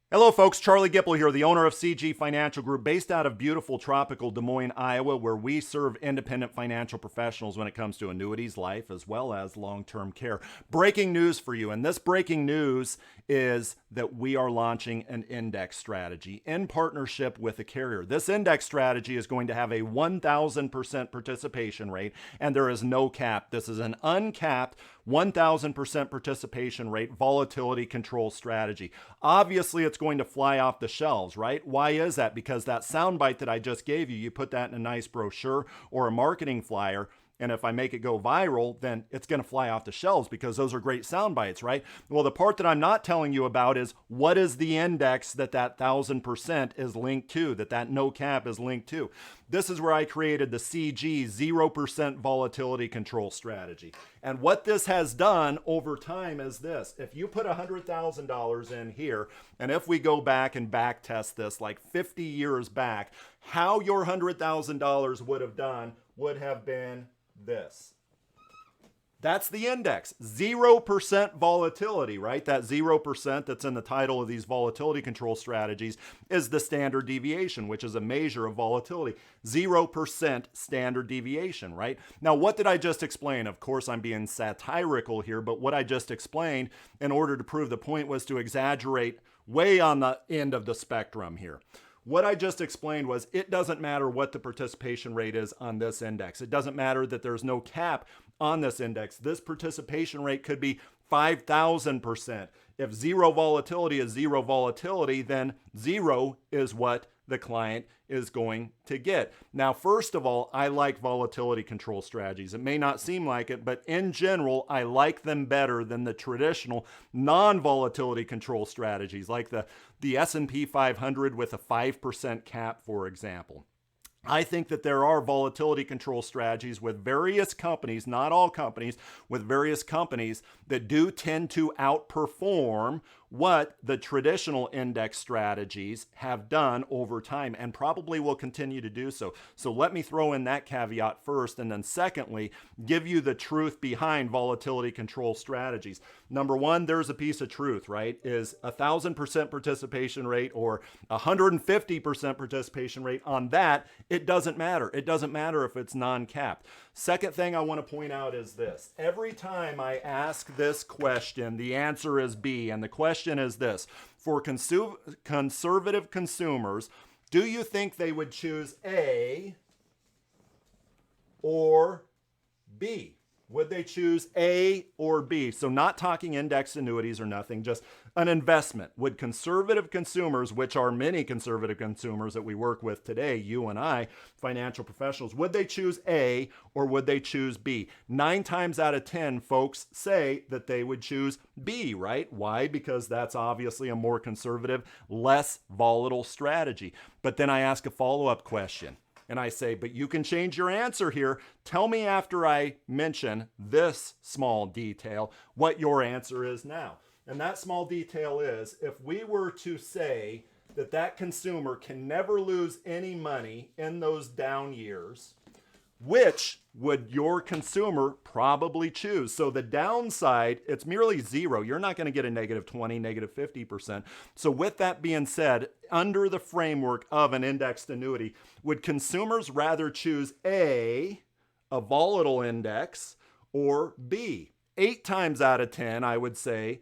Hello, folks. Charlie Gipple here, the owner of CG Financial Group, based out of beautiful tropical Des Moines, Iowa, where we serve independent financial professionals when it comes to annuities, life, as well as long-term care. Breaking news for you, and this breaking news is that we are launching an index strategy in partnership with a carrier. This index strategy is going to have a 1,000% participation rate, and there is no cap. This is an uncapped 1,000% participation rate volatility control strategy. Obviously, it's going to fly off the shelves, right? Why is that? Because that soundbite that I just gave you, you put that in a nice brochure or a marketing flyer, and if I make it go viral, then it's going to fly off the shelves because those are great sound bites, right? Well, the part that I'm not telling you about is what is the index that 1,000% is linked to, that no cap is linked to. This is where I created the CG 0% volatility control strategy. And what this has done over time is this. If you put $100,000 in here, and if we go back and back test this like 50 years back, how your $100,000 would have been this. That's the index. 0% volatility, right? That 0% that's in the title of these volatility control strategies is the standard deviation, which is a measure of volatility. 0% standard deviation, right? Now, what did I just explain? Of course, I'm being satirical here, but what I just explained in order to prove the point was to exaggerate way on the end of the spectrum here. What I just explained was it doesn't matter what the participation rate is on this index. It doesn't matter that there's no cap on this index. This participation rate could be 5,000%. If zero volatility is zero volatility, then zero is what the client is going to get. Now, first of all, I like volatility control strategies. It may not seem like it, but in general, I like them better than the traditional non-volatility control strategies, like the S&P 500 with a 5% cap, for example. I think that there are volatility control strategies with various companies, not all companies, with various companies that do tend to outperform what the traditional index strategies have done over time and probably will continue to do so. So let me throw in that caveat first, and then secondly, give you the truth behind volatility control strategies. Number one, there's a piece of truth, right? Is 1,000% participation rate or 150% participation rate on that, it doesn't matter. It doesn't matter if it's non-capped. Second thing I want to point out is this. Every time I ask this question, the answer is B, and the question is this. For conservative consumers, do you think they would choose A or B? Would they choose A or B? So not talking index annuities or nothing, just an investment. Would conservative consumers, which are many conservative consumers that we work with today, you and I, financial professionals, would they choose A or would they choose B? 9 times out of 10, folks say that they would choose B, right? Why? Because that's obviously a more conservative, less volatile strategy. But then I ask a follow-up question. And I say, but you can change your answer here. Tell me after I mention this small detail what your answer is now. And that small detail is, if we were to say that consumer can never lose any money in those down years, which would your consumer probably choose? So the downside, it's merely zero. You're not going to get a negative 20, negative 50%. So with that being said, under the framework of an indexed annuity, would consumers rather choose A, a volatile index, or B? 8 times out of 10, I would say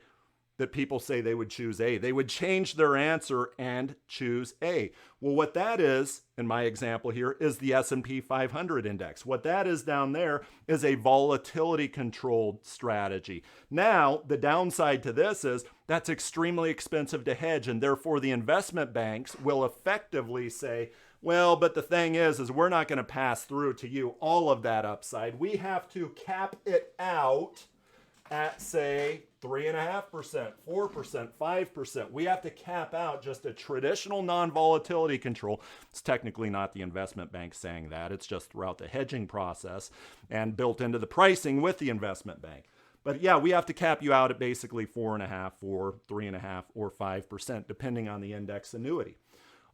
that people say they would choose A. They would change their answer and choose A. Well, what that is, in my example here, is the S&P 500 index. What that is down there is a volatility controlled strategy. Now, the downside to this is that's extremely expensive to hedge, and therefore the investment banks will effectively say, well, but the thing is we're not going to pass through to you all of that upside. We have to cap it out at, say, 3.5%, 4%, 5%. We have to cap out just a traditional non-volatility control. It's technically not the investment bank saying that. It's just throughout the hedging process and built into the pricing with the investment bank. But yeah, we have to cap you out at basically 4.5%, 4%, 3.5%, or 5%, depending on the index annuity.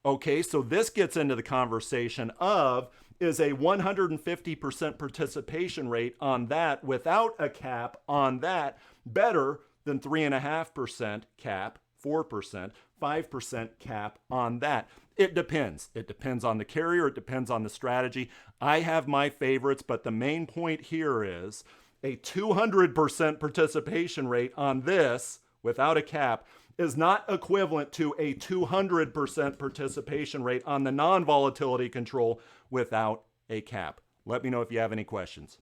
Okay, so this gets into the conversation of, is a 150% participation rate on that without a cap on that better than 3.5% cap, 4%, 5% cap on that. It depends. It depends on the carrier. It depends on the strategy. I have my favorites, but the main point here is a 200% participation rate on this without a cap is not equivalent to a 200% participation rate on the non-volatility control without a cap. Let me know if you have any questions.